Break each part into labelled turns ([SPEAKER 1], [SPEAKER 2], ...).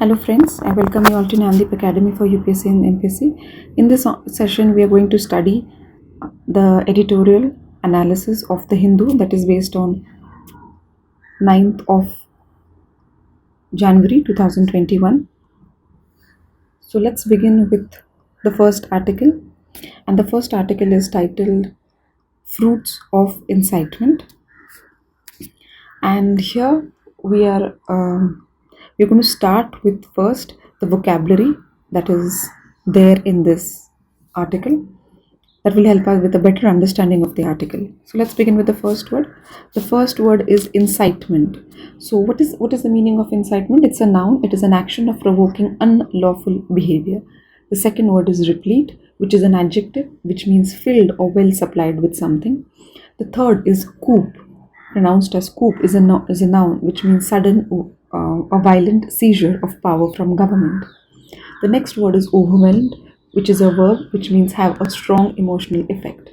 [SPEAKER 1] Hello friends, I welcome you all to Nandip Academy for UPSC and MPSC. In this session, we are going to study the editorial analysis of The Hindu that is based on 9th of January 2021. So let's begin with the first article, and the first article is titled Fruits of Incitement. And here we are we're going to start with first the vocabulary that is there in this article that will help us with a better understanding of the article. So let's begin with the first word. The first word is incitement. So what is the meaning of incitement? It's a noun. It is an action of provoking unlawful behavior. The second word is replete, which is an adjective which means filled or well supplied with something. The third is coup, pronounced as coup, is a noun which means sudden or violent seizure of power from government. The next word is overwhelmed, which is a verb which means have a strong emotional effect.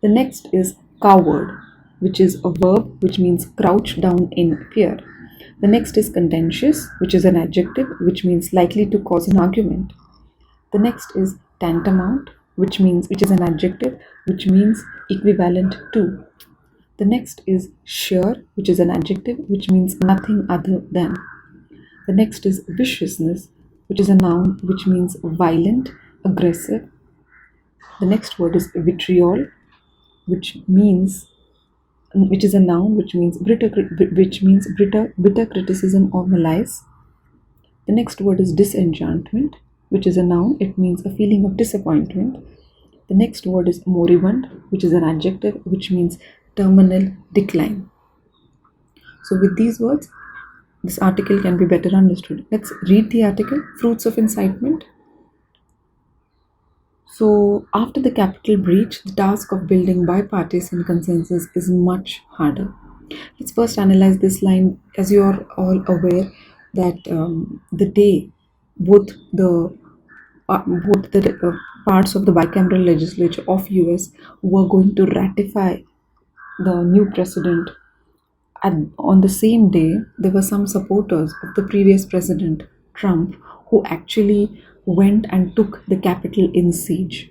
[SPEAKER 1] The next is coward, which is a verb which means crouch down in fear. The next is contentious, which is an adjective which means likely to cause an argument. The next is tantamount, which is an adjective which means equivalent to. The next is sheer, which is an adjective which means nothing other than. The next is viciousness, which is a noun which means violent, aggressive. The next word is vitriol, which is a noun which means bitter criticism or malice. The next word is disenchantment, which is a noun. It means a feeling of disappointment. The next word is moribund, which is an adjective which means terminal decline. So with these words, this article can be better understood. Let's read the article. Fruits of incitement. So after the Capitol breach, the task of building bipartisan consensus is much harder. Let's first analyze this line. As you are all aware that the day both the parts of the bicameral legislature of US were going to ratify the new president, and on the same day there were some supporters of the previous president Trump who actually went and took the Capitol in siege.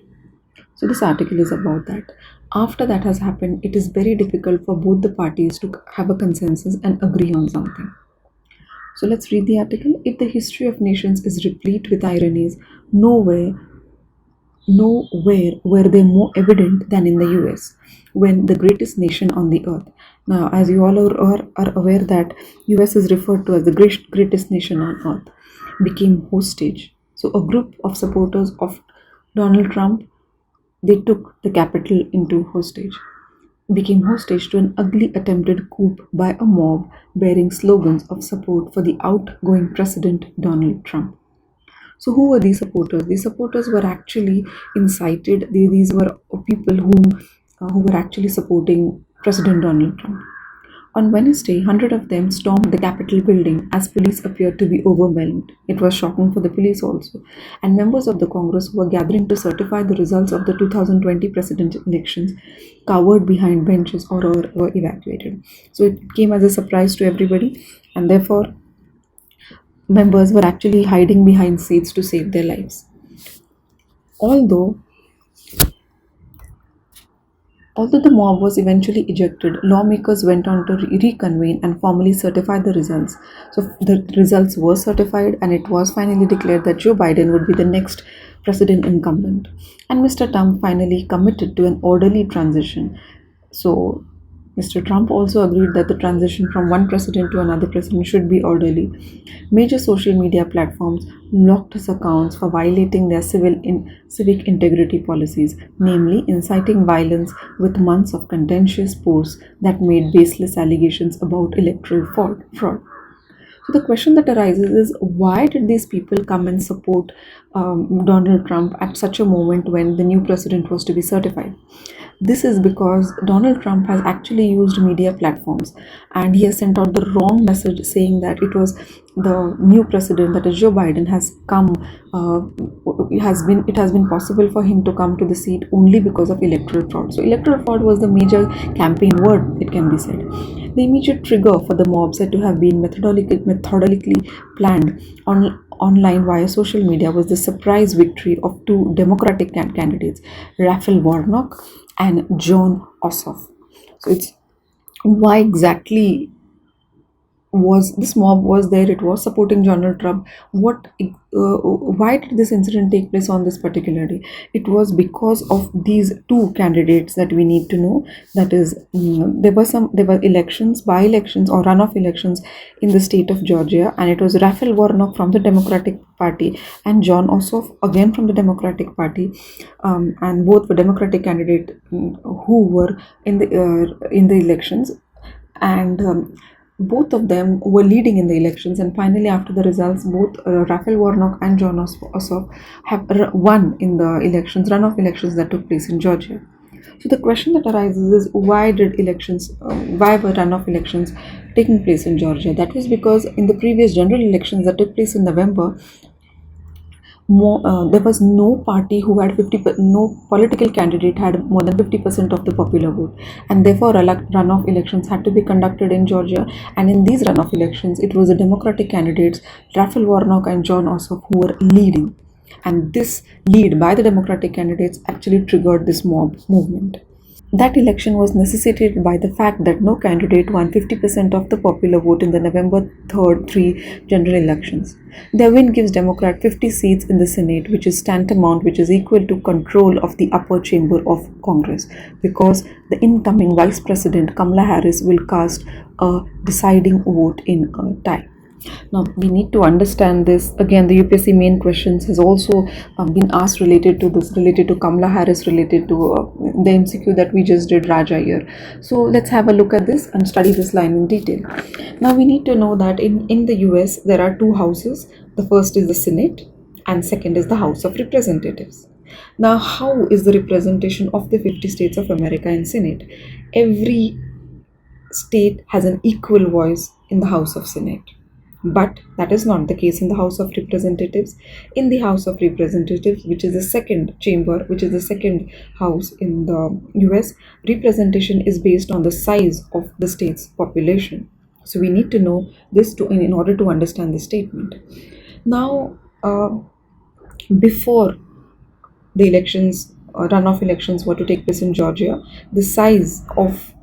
[SPEAKER 1] So this article is about that. After that has happened, it is very difficult for both the parties to have a consensus and agree on something. So let's read the article. If the history of nations is replete with ironies, nowhere were they more evident than in the US, when the greatest nation on the earth. Now, as you all are aware that US is referred to as the greatest nation on earth, became hostage. So a group of supporters of Donald Trump, they took the Capitol into hostage, became hostage to an ugly attempted coup by a mob bearing slogans of support for the outgoing president Donald Trump. So who were these supporters? These supporters were actually incited. These were people who were actually supporting President Donald Trump. On Wednesday, 100 of them stormed the Capitol building as police appeared to be overwhelmed. It was shocking for the police also. And members of the Congress who were gathering to certify the results of the 2020 presidential elections cowered behind benches or were evacuated. So it came as a surprise to everybody, and therefore members were actually hiding behind seats to save their lives. Although the mob was eventually ejected, lawmakers went on to reconvene and formally certify the results. So the results were certified, and it was finally declared that Joe Biden would be the next president incumbent. And Mr. Trump finally committed to an orderly transition. So Mr. Trump also agreed that the transition from one president to another president should be orderly. Major social media platforms blocked his accounts for violating their civic integrity policies, namely inciting violence with months of contentious posts that made baseless allegations about electoral fraud. So the question that arises is, why did these people come and support Donald Trump at such a moment when the new president was to be certified? This is because Donald Trump has actually used media platforms, and he has sent out the wrong message saying that it was the new president, that is Joe Biden, has come. It has been possible for him to come to the seat only because of electoral fraud. So electoral fraud was the major campaign word, it can be said. The immediate trigger for the mob, said to have been methodically planned online via social media, was the surprise victory of two Democratic candidates, Raphael Warnock and John Ossoff. So it's why exactly was this mob was there? It was supporting Donald Trump. Why did this incident take place on this particular day? It was because of these two candidates that we need to know. That is, there were elections, by-elections or runoff elections in the state of Georgia, and it was Raphael Warnock from the Democratic Party and John Ossoff again from the Democratic Party, and both were Democratic candidates who were in the elections, and both of them were leading in the elections. And finally, after the results, both Raphael Warnock and John Ossoff have won in the elections, runoff elections that took place in Georgia. So the question that arises is, why were runoff elections taking place in Georgia? That was because in the previous general elections that took place in November, there was no party who had no political candidate had more than 50% of the popular vote, and therefore runoff elections had to be conducted in Georgia. And in these runoff elections, it was the Democratic candidates Raphael Warnock and John Ossoff who were leading, and this lead by the Democratic candidates actually triggered this mob movement. That election was necessitated by the fact that no candidate won 50% of the popular vote in the November 3rd three general elections. Their win gives Democrat 50 seats in the Senate, which is tantamount, which is equal to control of the upper chamber of Congress, because the incoming Vice President Kamala Harris will cast a deciding vote in a tie. Now we need to understand this. Again, the UPSC main questions has also been asked related to this, related to Kamala Harris, related to the MCQ that we just did, Raja here. So let's have a look at this and study this line in detail. Now we need to know that in the US there are two houses. The first is the Senate and second is the House of Representatives. Now, how is the representation of the 50 states of America in Senate? Every state has an equal voice in the House of Senate. But that is not the case in the House of Representatives. In the House of Representatives, which is the second chamber, which is the second house in the US, representation is based on the size of the state's population. So we need to know this in order to understand the statement. Now, before the elections, runoff elections were to take place in Georgia, the size of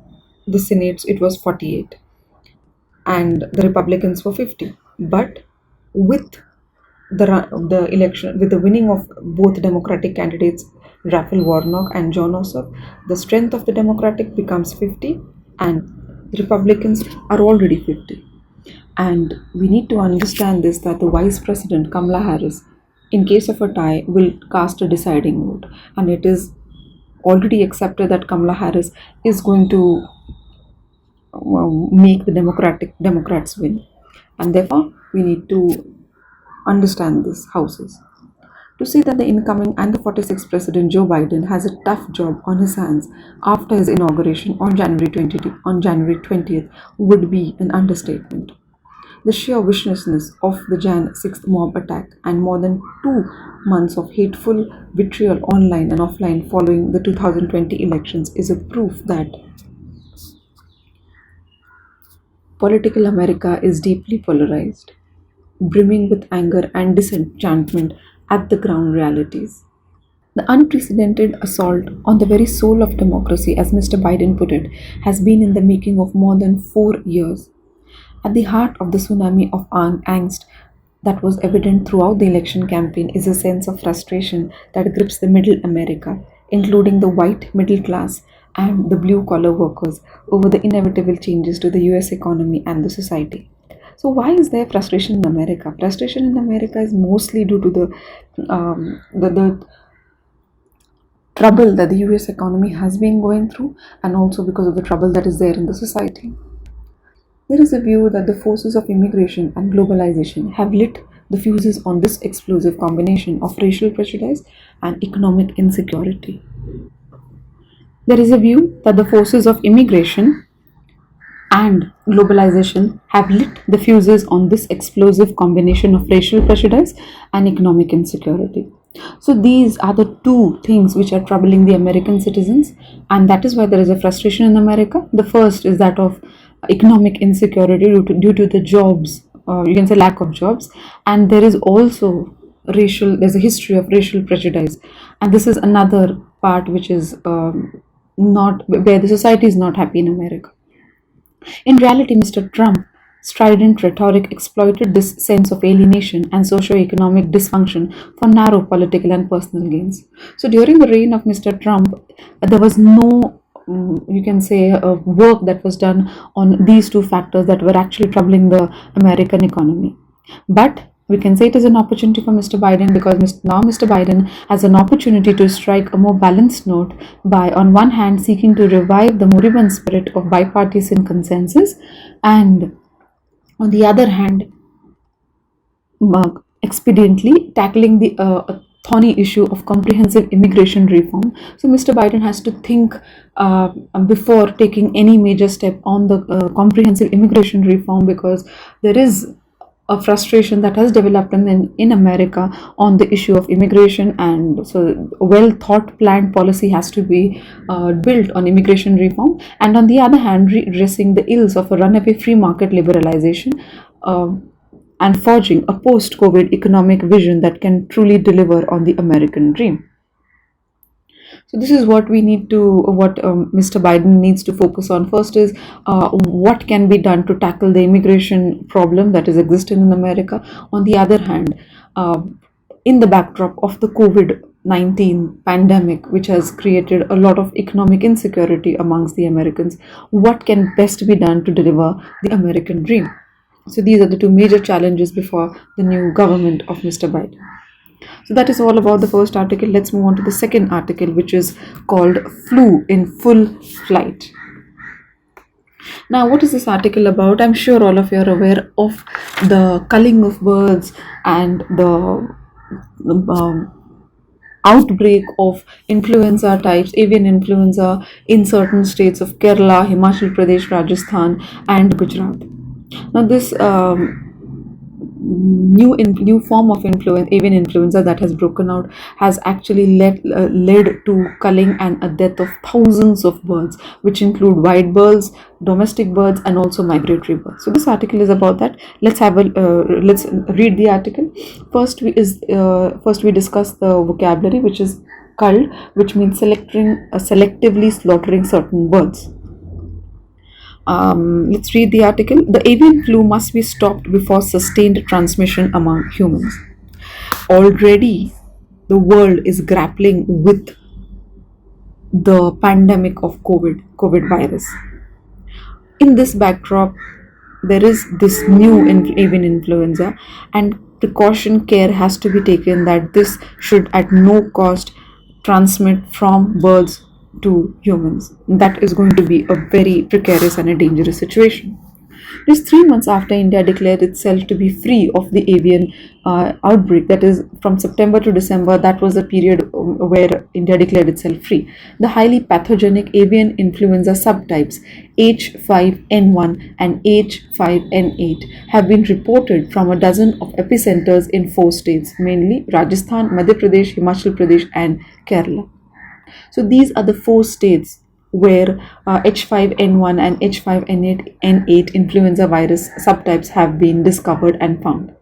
[SPEAKER 1] the Senate, it was 48. And the Republicans were 50. But with the election, with the winning of both Democratic candidates, Raphael Warnock and John Ossoff, the strength of the Democratic becomes 50 and the Republicans are already 50. And we need to understand this, that the Vice President Kamala Harris, in case of a tie, will cast a deciding vote. And it is already accepted that Kamala Harris is going to make the Democrats win, and therefore we need to understand these houses to see that the incoming and the 46th President Joe Biden has a tough job on his hands after his inauguration on January 20th would be an understatement. The sheer viciousness of the Jan 6th mob attack and more than 2 months of hateful vitriol online and offline following the 2020 elections is a proof that political America is deeply polarized, brimming with anger and disenchantment at the ground realities. The unprecedented assault on the very soul of democracy, as Mr. Biden put it, has been in the making of more than 4 years. At the heart of the tsunami of angst that was evident throughout the election campaign is a sense of frustration that grips the middle America, including the white middle class and the blue collar workers, over the inevitable changes to the US economy and the society. So, why is there frustration in America? Frustration in America is mostly due to the trouble that the US economy has been going through, and also because of the trouble that is there in the society. There is a view that the forces of immigration and globalization have lit the fuses on this explosive combination of racial prejudice and economic insecurity. There is a view that the forces of immigration and globalization have lit the fuses on this explosive combination of racial prejudice and economic insecurity. So these are the two things which are troubling the American citizens, and that is why there is a frustration in America. The first is that of economic insecurity due to the jobs, you can say lack of jobs, and there is also there's a history of racial prejudice, and this is another part which is not where the society is not happy in America. In reality, Mr. Trump's strident rhetoric exploited this sense of alienation and socio-economic dysfunction for narrow political and personal gains. So, during the reign of Mr. Trump, there was no, you can say, work that was done on these two factors that were actually troubling the American economy. But we can say it is an opportunity for Mr. Biden, because now Mr. Biden has an opportunity to strike a more balanced note by, on one hand, seeking to revive the moribund spirit of bipartisan consensus, and on the other hand, expediently tackling the thorny issue of comprehensive immigration reform. So, Mr. Biden has to think before taking any major step on the comprehensive immigration reform, because there is a frustration that has developed in America on the issue of immigration, and so a well thought planned policy has to be built on immigration reform, and on the other hand, redressing the ills of a runaway free market liberalization. And forging a post COVID economic vision that can truly deliver on the American dream. So this is what Mr. Biden needs to focus on. First is what can be done to tackle the immigration problem that is existing in America. On the other hand, in the backdrop of the COVID-19 pandemic, which has created a lot of economic insecurity amongst the Americans, what can best be done to deliver the American dream? So these are the two major challenges before the new government of Mr. Biden. So that is all about the first article. Let's move on to the second article, which is called Flu in Full Flight. Now, what is this article about? I'm sure all of you are aware of the culling of birds and the outbreak of influenza types, avian influenza, in certain states of Kerala, Himachal Pradesh, Rajasthan, and Gujarat. Now, this new form of avian influenza that has broken out has actually led to culling and a death of thousands of birds, which include white birds, domestic birds, and also migratory birds. So this article is about that. Let's read the article. First we discuss the vocabulary, which is culled, which means selectively slaughtering certain birds. Let's read the article. The avian flu must be stopped before sustained transmission among humans. Already, the world is grappling with the pandemic of COVID virus. In this backdrop, there is this new avian influenza, and precaution care has to be taken that this should at no cost transmit from birds to humans. That is going to be a very precarious and a dangerous situation. It is 3 months after India declared itself to be free of the avian outbreak. That is, from September to December, that was the period where India declared itself free. The highly pathogenic avian influenza subtypes H5N1 and H5N8 have been reported from a dozen of epicenters in 4 states, mainly Rajasthan, Madhya Pradesh, Himachal Pradesh, and Kerala. So these are the 4 states where H5N1 and H5N8 influenza virus subtypes have been discovered and found.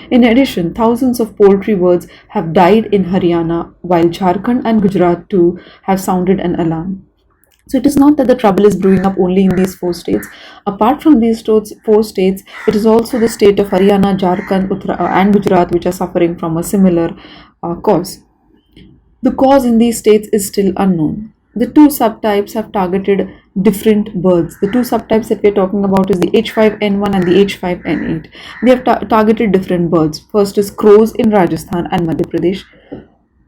[SPEAKER 1] In addition, thousands of poultry birds have died in Haryana, while Jharkhand and Gujarat too have sounded an alarm. So it is not that the trouble is brewing up only in these 4 states. Apart from these 4 states, it is also the state of Haryana, Jharkhand, and Gujarat which are suffering from a similar cause. The cause in these states is still unknown. The 2 subtypes have targeted different birds. The 2 subtypes that we are talking about is the H5N1 and the H5N8. They have targeted different birds. First is crows in Rajasthan and Madhya Pradesh.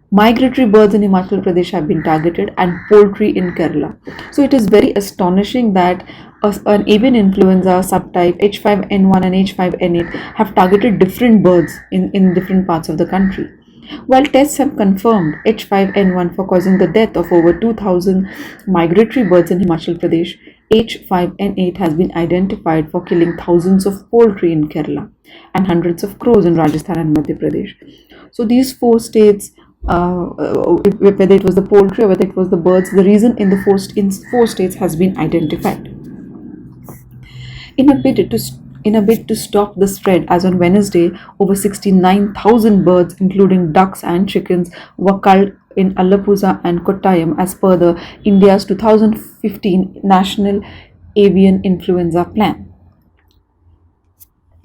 [SPEAKER 1] Migratory birds in Himachal Pradesh have been targeted, and poultry in Kerala. So it is very astonishing that an avian influenza subtype H5N1 and H5N8 have targeted different birds in different parts of the country. While tests have confirmed H5N1 for causing the death of over 2,000 migratory birds in Himachal Pradesh, H5N8 has been identified for killing thousands of poultry in Kerala and hundreds of crows in Rajasthan and Madhya Pradesh. So these 4 states, whether it was the poultry or whether it was the birds, the reason in 4 states has been identified. In a bid to stop the spread, as on Wednesday, over 69,000 birds, including ducks and chickens, were culled in Alappuzha and Kottayam as per the India's 2015 National Avian Influenza Plan.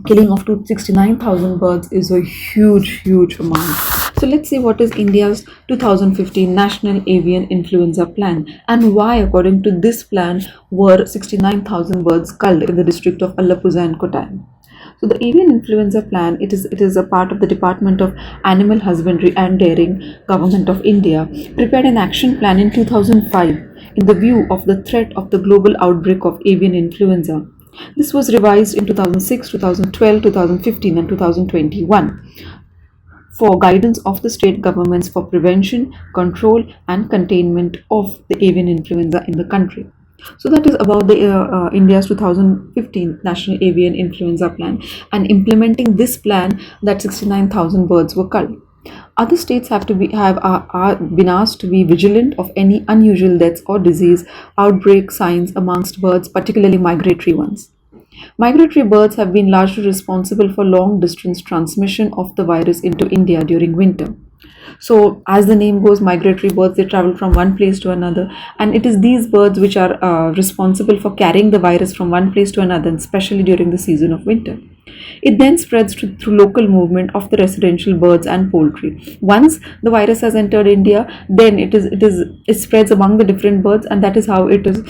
[SPEAKER 1] Killing of 269,000 birds is a huge amount. So let's see what is India's 2015 National Avian Influenza Plan and why, according to this plan, were 69,000 birds culled in the district of Alappuzha and Kottayam. So the avian influenza plan, it is a part of the Department of Animal Husbandry and Dairying, Government of India, prepared an action plan in 2005 in the view of the threat of the global outbreak of avian influenza. This was revised in 2006, 2012, 2015 and 2021 for guidance of the state governments for prevention, control and containment of the avian influenza in the country. So that is about the India's 2015 National Avian Influenza Plan, and implementing this plan, that 69,000 birds were culled. Other states have been asked to be vigilant of any unusual deaths or disease outbreak signs amongst birds, particularly migratory ones. Migratory birds have been largely responsible for long distance transmission of the virus into India during winter. So, as the name goes, migratory birds, they travel from one place to another, and it is these birds which are responsible for carrying the virus from one place to another, and especially during the season of winter. It then spreads through local movement of the residential birds and poultry. Once the virus has entered India, then it spreads among the different birds, and that is how it is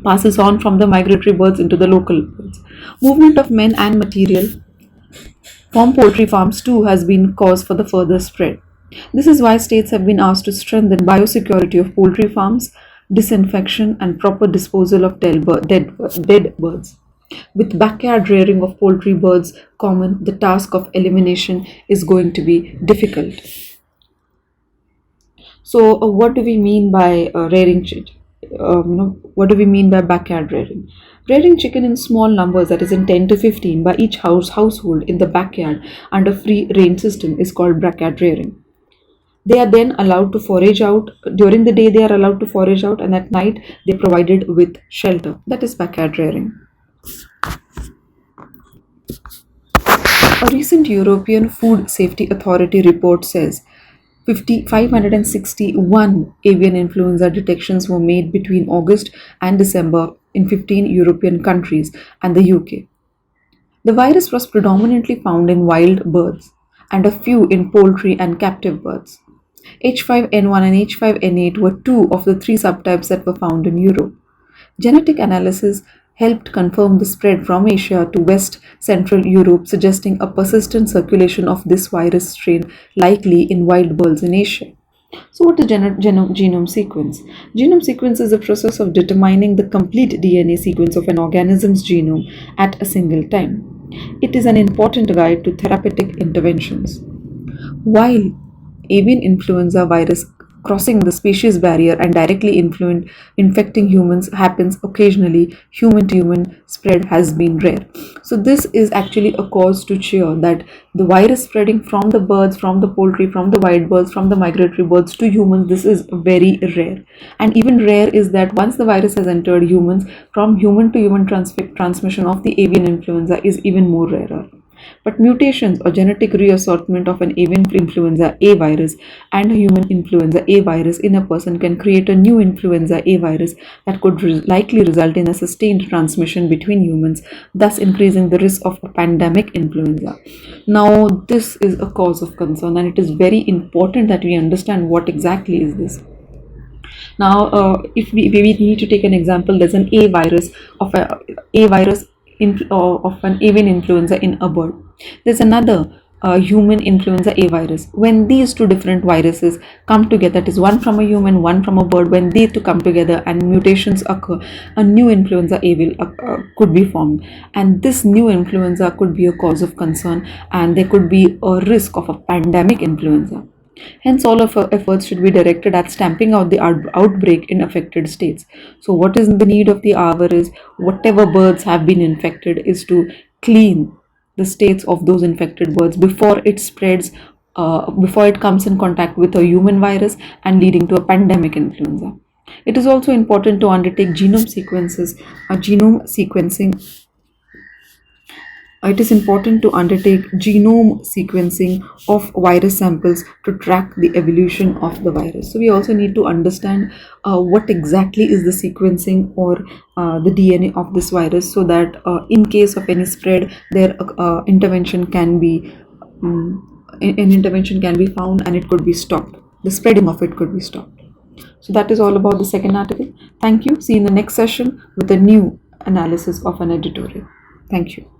[SPEAKER 1] passes on from the migratory birds into the local birds. Movement of men and material from poultry farms too has been cause for the further spread. This is why states have been asked to strengthen biosecurity of poultry farms, disinfection and proper disposal of dead birds. With backyard rearing of poultry birds common, the task of elimination is going to be difficult. So, what do we mean by rearing chicken? What do we mean by backyard rearing? Rearing chicken in small numbers, that is in 10 to 15 by each household in the backyard under free range system, is called backyard rearing. They are then allowed to forage out. During the day, they are allowed to forage out, and at night, they are provided with shelter. That is backyard rearing. A recent European Food Safety Authority report says 561 avian influenza detections were made between August and December in 15 European countries and the UK. The virus was predominantly found in wild birds and a few in poultry and captive birds. H5N1 and H5N8 were two of the three subtypes that were found in Europe. Genetic analysis helped confirm the spread from Asia to West Central Europe, suggesting a persistent circulation of this virus strain likely in wild birds in Asia. So, what is genome sequence? Genome sequence is the process of determining the complete DNA sequence of an organism's genome at a single time. It is an important guide to therapeutic interventions. While avian influenza virus crossing the species barrier and directly infecting humans happens occasionally, human to human spread has been rare. So this is actually a cause to cheer, that the virus spreading from the birds, from the poultry, from the wild birds, from the migratory birds to humans, this is very rare. And even rare is that once the virus has entered humans, from human to human transmission of the avian influenza is even more rarer. But mutations or genetic reassortment of an avian influenza A virus and a human influenza A virus in a person can create a new influenza A virus that could likely result in a sustained transmission between humans, thus increasing the risk of a pandemic influenza. Now, this is a cause of concern, and it is very important that we understand what exactly is this. Now, if we need to take an example, there's an A virus of of an avian influenza in a bird. There's another human influenza A virus. When these two different viruses come together, that is one from a human, one from a bird, when they two come together and mutations occur, a new influenza A will could be formed, and this new influenza could be a cause of concern, and there could be a risk of a pandemic influenza. Hence, all of our efforts should be directed at stamping out the outbreak in affected states. So, what is the need of the hour is, whatever birds have been infected, is to clean the states of those infected birds before it spreads, before it comes in contact with a human virus and leading to a pandemic influenza. It is also important to undertake genome sequencing it is important to undertake genome sequencing of virus samples to track the evolution of the virus. So we also need to understand what exactly is the sequencing or the DNA of this virus, so that in case of any spread, their intervention can be an intervention can be found and it could be stopped. The spreading of it could be stopped. So that is all about the second article. Thank you. See you in the next session with a new analysis of an editorial. Thank you.